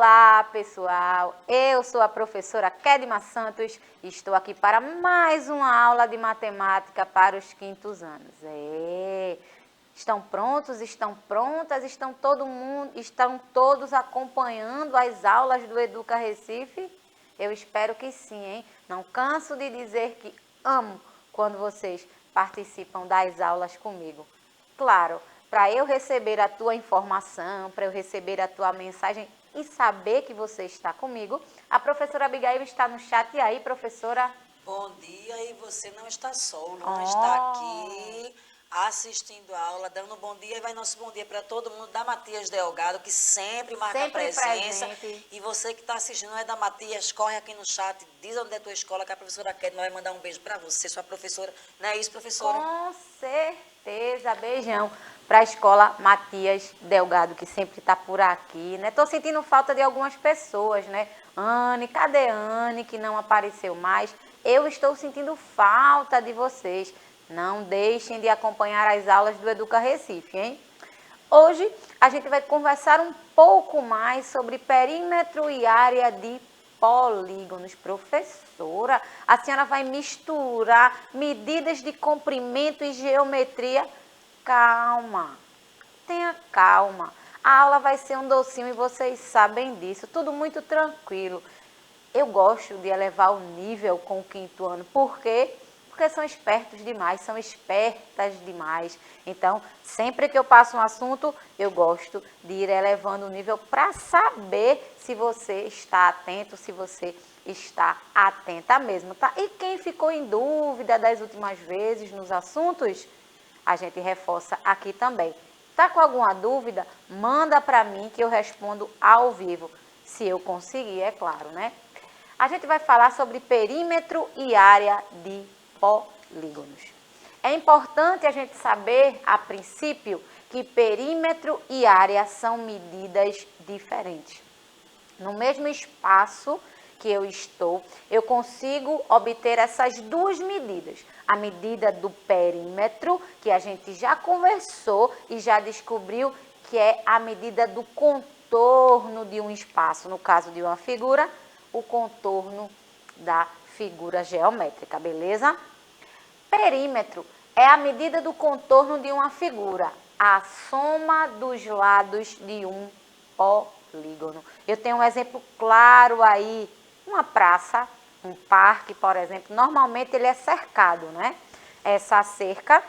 Olá, pessoal! Eu sou a professora Kedma Santos e estou aqui para mais uma aula de matemática para os quintos anos. Estão prontos? Estão prontas? Estão todos acompanhando as aulas do Educa Recife? Eu espero que sim, hein? Não canso de dizer que amo quando vocês participam das aulas comigo. Claro, para eu receber a tua informação, para eu receber a tua mensagem e saber que você está comigo, a professora Abigail está no chat. E aí, professora? Bom dia, e você não está só, o Luan está aqui assistindo a aula, dando um bom dia, e vai nosso bom dia para todo mundo da Matias Delgado, que sempre marca presença. Presente. E você que está assistindo, não é da Matias, corre aqui no chat, diz onde é a tua escola, que a professora Kedma vai mandar um beijo para você, sua professora. Não é isso, professora? Com certeza, beijão para a escola Matias Delgado, que sempre está por aqui, né? Tô sentindo falta de algumas pessoas, né? Anne, cadê Anne, que não apareceu mais? Eu estou sentindo falta de vocês. Não deixem de acompanhar as aulas do Educa Recife, hein? Hoje a gente vai conversar um pouco mais sobre perímetro e área de polígonos. Professora, a senhora vai misturar medidas de comprimento e geometria? Calma, tenha calma. A aula vai ser um docinho e vocês sabem disso, tudo muito tranquilo. Eu gosto de elevar o nível com o quinto ano. Por quê? Porque são espertos demais, são espertas demais. Então, sempre que eu passo um assunto, eu gosto de ir elevando o nível para saber se você está atento, se você está atenta mesmo, tá? E quem ficou em dúvida das últimas vezes nos assuntos, a gente reforça aqui também. Tá com alguma dúvida? Manda para mim que eu respondo ao vivo. Se eu conseguir, é claro, né? A gente vai falar sobre perímetro e área de polígonos. É importante a gente saber, a princípio, que perímetro e área são medidas diferentes. No mesmo espaço que eu estou, eu consigo obter essas duas medidas. A medida do perímetro, que a gente já conversou e já descobriu que é a medida do contorno de um espaço. No caso de uma figura, o contorno da figura geométrica, beleza? Perímetro é a medida do contorno de uma figura, a soma dos lados de um polígono. Eu tenho um exemplo claro aí, uma praça, um parque, por exemplo, normalmente ele é cercado, né? Essa cerca,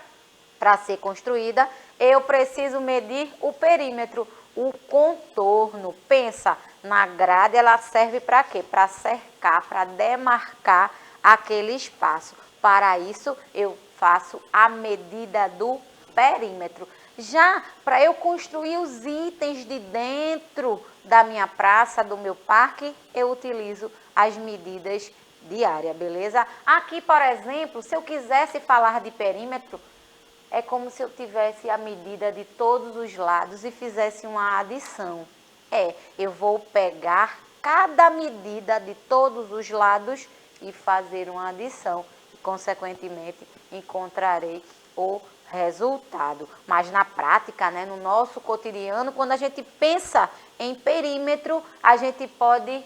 para ser construída, eu preciso medir o perímetro, o contorno. Pensa, na grade ela serve para quê? Para cercar, para demarcar aquele espaço. Para isso, eu faço a medida do perímetro. Já para eu construir os itens de dentro da minha praça, do meu parque, eu utilizo as medidas de área, beleza? Aqui, por exemplo, se eu quisesse falar de perímetro, é como se eu tivesse a medida de todos os lados e fizesse uma adição. Eu vou pegar cada medida de todos os lados e fazer uma adição. E, consequentemente, encontrarei o resultado. Mas na prática, né, no nosso cotidiano, quando a gente pensa em perímetro, a gente pode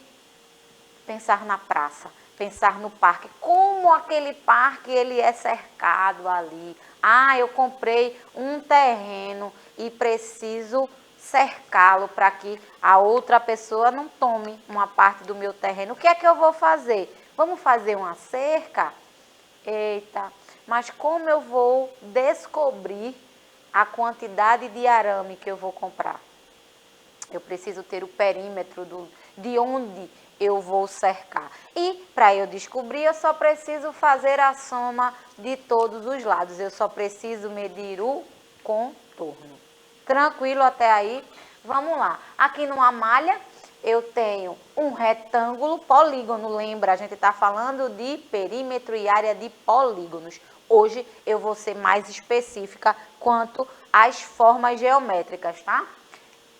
pensar na praça, pensar no parque, como aquele parque ele é cercado ali. Eu comprei um terreno e preciso cercá-lo para que a outra pessoa não tome uma parte do meu terreno. O que é que eu vou fazer? Vamos fazer uma cerca? Eita, mas como eu vou descobrir a quantidade de arame que eu vou comprar? Eu preciso ter o perímetro de onde eu vou cercar. E para eu descobrir, eu só preciso fazer a soma de todos os lados. Eu só preciso medir o contorno. Tranquilo até aí? Vamos lá. Aqui numa malha, eu tenho um retângulo, polígono. Lembra, a gente está falando de perímetro e área de polígonos. Hoje eu vou ser mais específica quanto às formas geométricas, tá?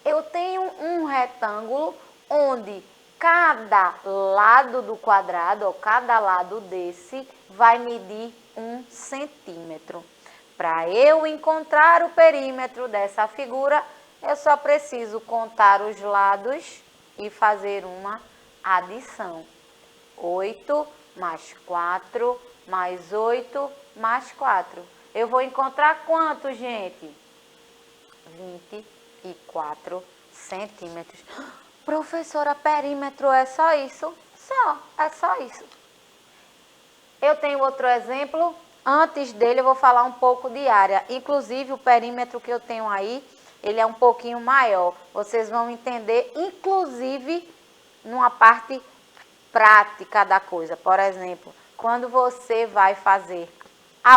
Eu tenho um retângulo onde cada lado do quadrado, ou cada lado desse, vai medir 1 centímetro. Para eu encontrar o perímetro dessa figura, eu só preciso contar os lados e fazer uma adição. 8 mais 4 mais 8 mais 4. Eu vou encontrar quanto, gente? 24 centímetros. Professora, perímetro é só isso? É só isso. Eu tenho outro exemplo. Antes dele eu vou falar um pouco de área. Inclusive o perímetro que eu tenho aí, ele é um pouquinho maior. Vocês vão entender, inclusive, numa parte prática da coisa. Por exemplo, quando você vai fazer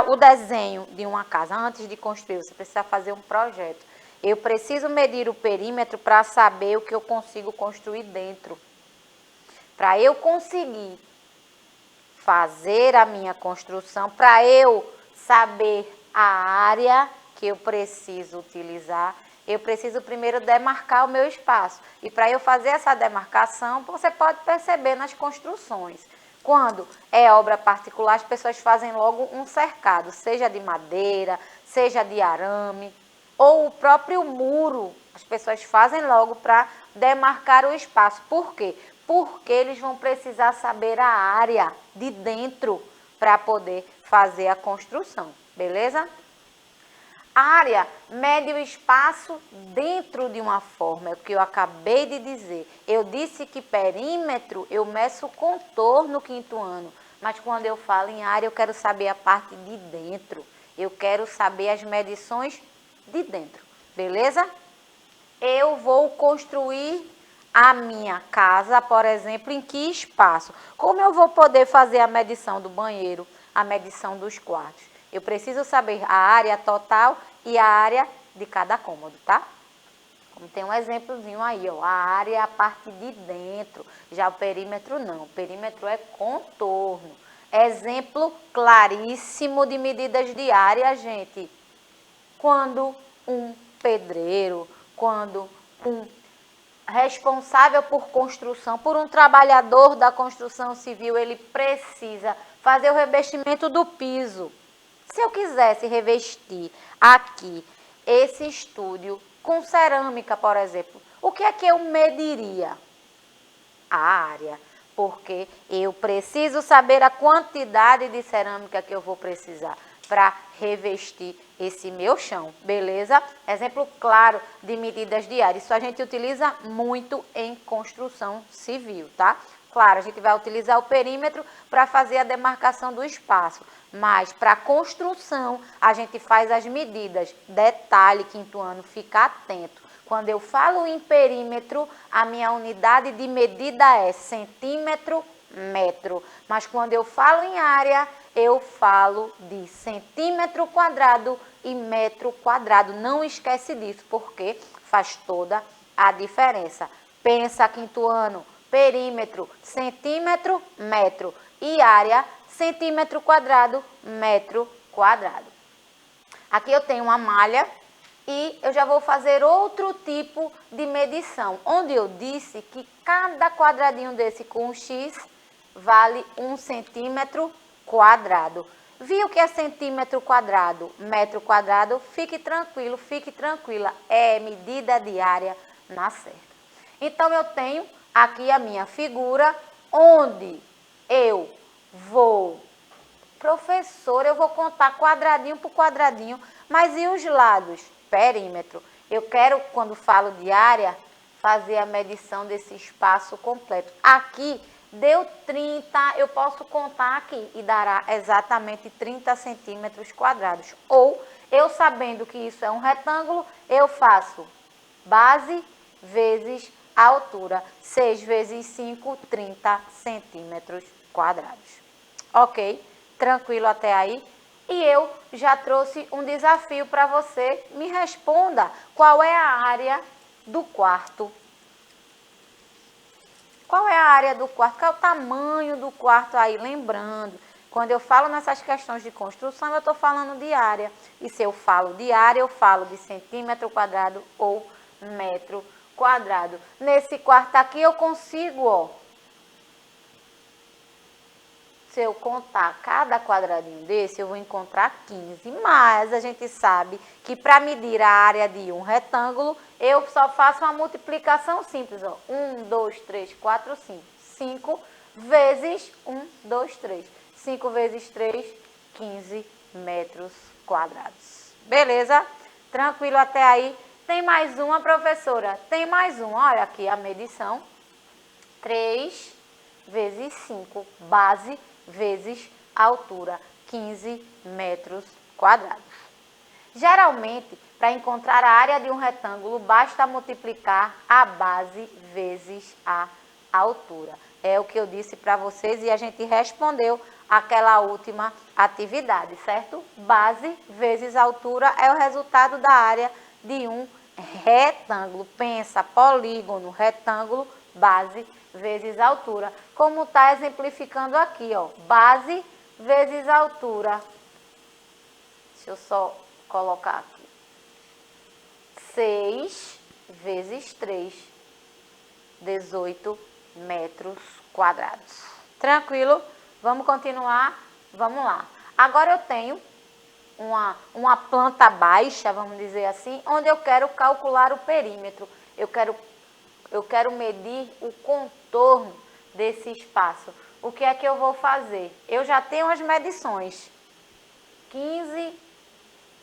o desenho de uma casa, antes de construir, você precisa fazer um projeto. Eu preciso medir o perímetro para saber o que eu consigo construir dentro. Para eu conseguir fazer a minha construção, para eu saber a área que eu preciso utilizar, eu preciso primeiro demarcar o meu espaço. E para eu fazer essa demarcação, você pode perceber nas construções. Quando é obra particular, as pessoas fazem logo um cercado, seja de madeira, seja de arame, ou o próprio muro, as pessoas fazem logo para demarcar o espaço. Por quê? Porque eles vão precisar saber a área de dentro para poder fazer a construção, beleza? A área mede o espaço dentro de uma forma, é o que eu acabei de dizer. Eu disse que perímetro eu meço o contorno quinto ano, mas quando eu falo em área eu quero saber a parte de dentro. Eu quero saber as medições de dentro, beleza? Eu vou construir a minha casa, por exemplo, em que espaço? Como eu vou poder fazer a medição do banheiro, a medição dos quartos? Eu preciso saber a área total e a área de cada cômodo, tá? Como tem um exemplozinho aí, ó, a área é a parte de dentro, já o perímetro não, o perímetro é contorno. Exemplo claríssimo de medidas de área, gente. Quando um pedreiro, quando um responsável por construção, por um trabalhador da construção civil, ele precisa fazer o revestimento do piso. Se eu quisesse revestir aqui esse estúdio com cerâmica, por exemplo, o que é que eu mediria? A área, porque eu preciso saber a quantidade de cerâmica que eu vou precisar para revestir esse meu chão, beleza? Exemplo claro de medidas de área. Isso a gente utiliza muito em construção civil, tá? Claro, a gente vai utilizar o perímetro para fazer a demarcação do espaço, mas para construção a gente faz as medidas. Detalhe, quinto ano, fica atento. Quando eu falo em perímetro, a minha unidade de medida é centímetro, metro. Mas quando eu falo em área, eu falo de centímetro quadrado e metro quadrado. Não esquece disso, porque faz toda a diferença. Pensa, quinto ano, perímetro, centímetro, metro. E área, centímetro quadrado, metro quadrado. Aqui eu tenho uma malha e eu já vou fazer outro tipo de medição, onde eu disse que cada quadradinho desse com um X vale 1 centímetro quadrado. Viu que é centímetro quadrado, metro quadrado? Fique tranquilo, fique tranquila, é medida de área na certa. Então eu tenho aqui a minha figura, onde eu vou... Professor, eu vou contar quadradinho por quadradinho, mas e os lados? Perímetro. Eu quero, quando falo de área, fazer a medição desse espaço completo. Aqui deu 30, eu posso contar aqui e dará exatamente 30 centímetros quadrados. Ou, eu sabendo que isso é um retângulo, eu faço base vezes a altura. 6 vezes 5, 30 centímetros quadrados. Ok? Tranquilo até aí? E eu já trouxe um desafio para você. Me responda qual é a área do quarto. Qual é a área do quarto? Qual é o tamanho do quarto aí? Lembrando, quando eu falo nessas questões de construção, eu estou falando de área. E se eu falo de área, eu falo de centímetro quadrado ou metro quadrado. Nesse quarto aqui eu consigo, ó, se eu contar cada quadradinho desse, eu vou encontrar 15. Mas a gente sabe que para medir a área de um retângulo, eu só faço uma multiplicação simples. Ó. 1, 2, 3, 4, 5. 5 vezes 1, 2, 3. 5 vezes 3, 15 metros quadrados. Beleza? Tranquilo até aí? Tem mais uma, professora? Tem mais uma. Olha aqui a medição. 3 vezes 5, base vezes altura, 15 metros quadrados. Geralmente, para encontrar a área de um retângulo, basta multiplicar a base vezes a altura. É o que eu disse para vocês e a gente respondeu aquela última atividade, certo? Base vezes altura é o resultado da área de um retângulo. Pensa, polígono, retângulo, base vezes altura. Como está exemplificando aqui, ó. Base vezes altura. Deixa eu só colocar aqui. 6 vezes 3. 18 metros quadrados. Tranquilo? Vamos continuar? Vamos lá. Agora eu tenho uma planta baixa, vamos dizer assim, onde eu quero calcular o perímetro. Eu quero medir o contorno desse espaço. O que é que eu vou fazer? Eu já tenho as medições. 15,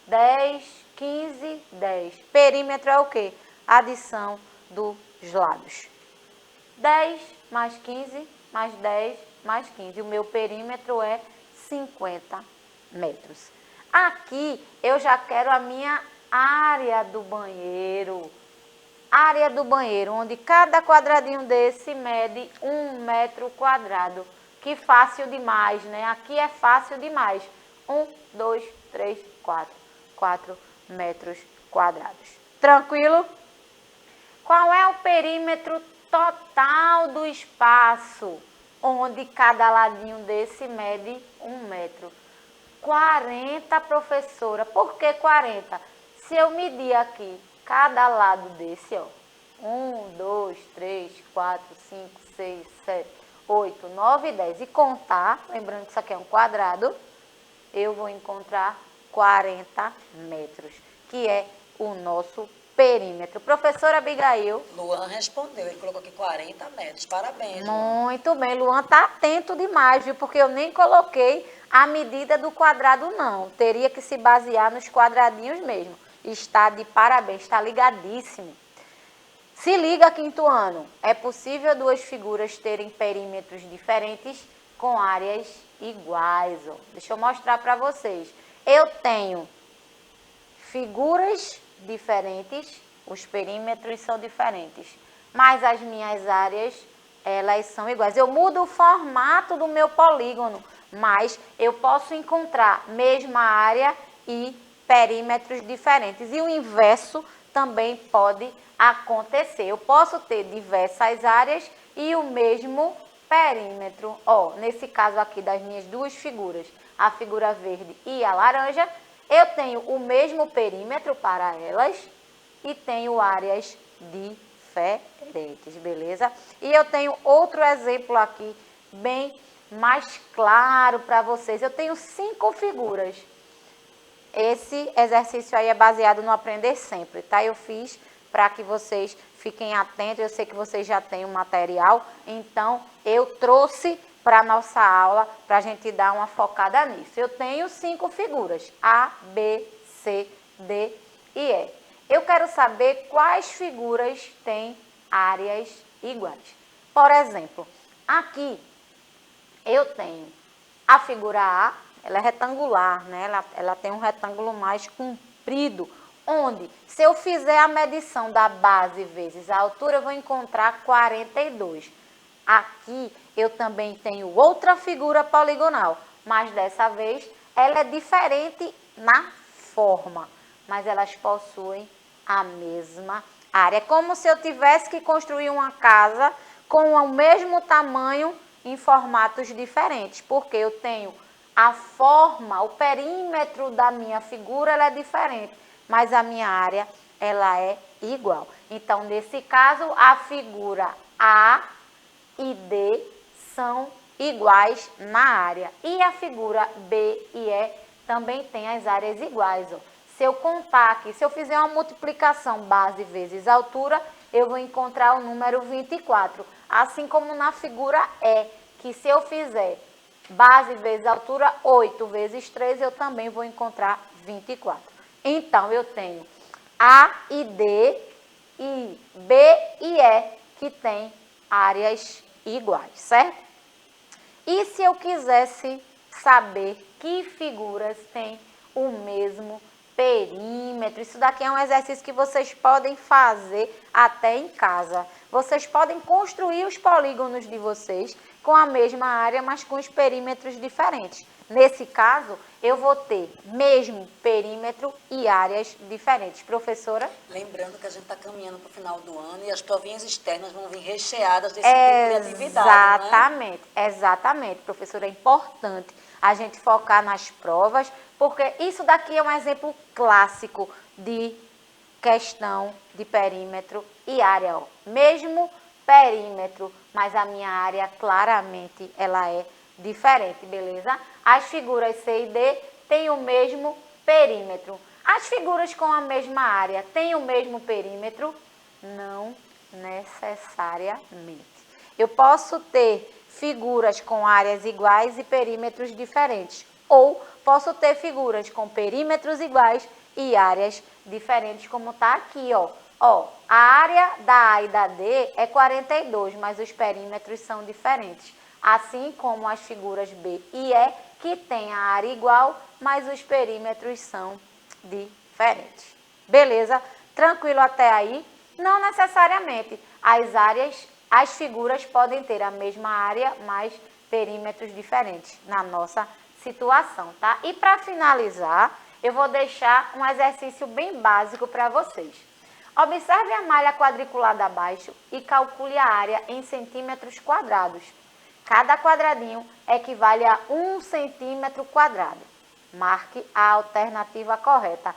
10, 15, 10. Perímetro é o quê? Adição dos lados. 10 mais 15, mais 10, mais 15. O meu perímetro é 50 metros. Aqui eu já quero a minha área do banheiro. Área do banheiro, onde cada quadradinho desse mede 1 metro quadrado. Que fácil demais, né? Aqui é fácil demais. 1, 2, 3, 4. 4 metros quadrados. Tranquilo? Qual é o perímetro total do espaço, onde cada ladinho desse mede 1 metro? 40, professora. Por que 40? Se eu medir aqui cada lado desse, ó, 1, 2, 3, 4, 5, 6, 7, 8, 9 e 10, e contar, lembrando que isso aqui é um quadrado, eu vou encontrar 40 metros, que é o nosso perímetro. Professora Abigail. Luan respondeu, ele colocou aqui 40 metros. Parabéns, Luan. Muito bem, Luan está atento demais, viu? Porque eu nem coloquei a medida do quadrado, não. Teria que se basear nos quadradinhos mesmo. Está de parabéns, está ligadíssimo. Se liga, quinto ano. É possível duas figuras terem perímetros diferentes com áreas iguais. Ó. Deixa eu mostrar para vocês. Eu tenho figuras diferentes, os perímetros são diferentes, mas as minhas áreas, elas são iguais. Eu mudo o formato do meu polígono, mas eu posso encontrar mesma área e perímetros diferentes. E o inverso também pode acontecer. Eu posso ter diversas áreas e o mesmo perímetro. Ó, nesse caso aqui das minhas duas figuras, a figura verde e a laranja, eu tenho o mesmo perímetro para elas e tenho áreas diferentes, beleza? E eu tenho outro exemplo aqui, bem mais claro para vocês. Eu tenho 5 figuras. Esse exercício aí é baseado no Aprender Sempre, tá? Eu fiz para que vocês fiquem atentos. Eu sei que vocês já têm o material, então eu trouxe para a nossa aula, para a gente dar uma focada nisso. Eu tenho 5 figuras, A, B, C, D e E. Eu quero saber quais figuras têm áreas iguais. Por exemplo, aqui eu tenho a figura A, ela é retangular, né? Ela tem um retângulo mais comprido, onde, se eu fizer a medição da base vezes a altura, eu vou encontrar 42. Aqui eu também tenho outra figura poligonal, mas dessa vez ela é diferente na forma, mas elas possuem a mesma área. É como se eu tivesse que construir uma casa com o mesmo tamanho em formatos diferentes, porque eu tenho a forma, o perímetro da minha figura ela é diferente, mas a minha área ela é igual. Então, nesse caso, a figura A e D são iguais na área. E a figura B e E também tem as áreas iguais, ó. Se eu contar aqui, se eu fizer uma multiplicação base vezes altura, eu vou encontrar o número 24. Assim como na figura E, que se eu fizer base vezes altura, 8 vezes 3, eu também vou encontrar 24. Então, eu tenho A e D e B e E, que tem áreas iguais, certo? E se eu quisesse saber que figuras têm o mesmo perímetro? Isso daqui é um exercício que vocês podem fazer até em casa. Vocês podem construir os polígonos de vocês com a mesma área, mas com os perímetros diferentes. Nesse caso, eu vou ter mesmo perímetro e áreas diferentes. Professora? Lembrando que a gente está caminhando para o final do ano e as provinhas externas vão vir recheadas desse tipo de atividade, Exatamente, exatamente, professora. É importante a gente focar nas provas, porque isso daqui é um exemplo clássico de questão de perímetro e área. Ó. Mesmo perímetro, mas a minha área claramente ela é diferente, beleza? As figuras C e D têm o mesmo perímetro. As figuras com a mesma área têm o mesmo perímetro? Não necessariamente. Eu posso ter figuras com áreas iguais e perímetros diferentes. Ou posso ter figuras com perímetros iguais e áreas diferentes, como está aqui, ó. Ó, a área da A e da D é 42, mas os perímetros são diferentes. Assim como as figuras B e E, que têm a área igual, mas os perímetros são diferentes. Beleza? Tranquilo até aí? Não necessariamente. As figuras podem ter a mesma área, mas perímetros diferentes na nossa situação, tá? E para finalizar, eu vou deixar um exercício bem básico para vocês. Observe a malha quadriculada abaixo e calcule a área em centímetros quadrados. Cada quadradinho equivale a 1 centímetro quadrado. Marque a alternativa correta.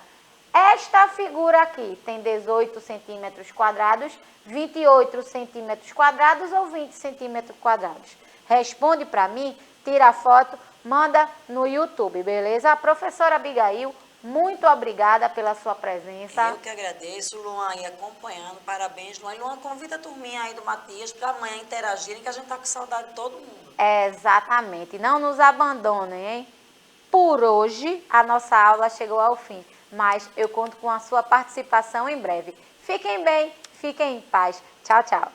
Esta figura aqui tem 18 centímetros quadrados, 28 centímetros quadrados ou 20 centímetros quadrados? Responde para mim, tira a foto, manda no YouTube, beleza? A professora Abigail, muito obrigada pela sua presença. Eu que agradeço, Luan aí acompanhando, parabéns, Luan. E Luan, convida a turminha aí do Matias para amanhã interagirem, que a gente tá com saudade de todo mundo. Exatamente, não nos abandonem, hein? Por hoje, a nossa aula chegou ao fim, mas eu conto com a sua participação em breve. Fiquem bem, fiquem em paz. Tchau, tchau.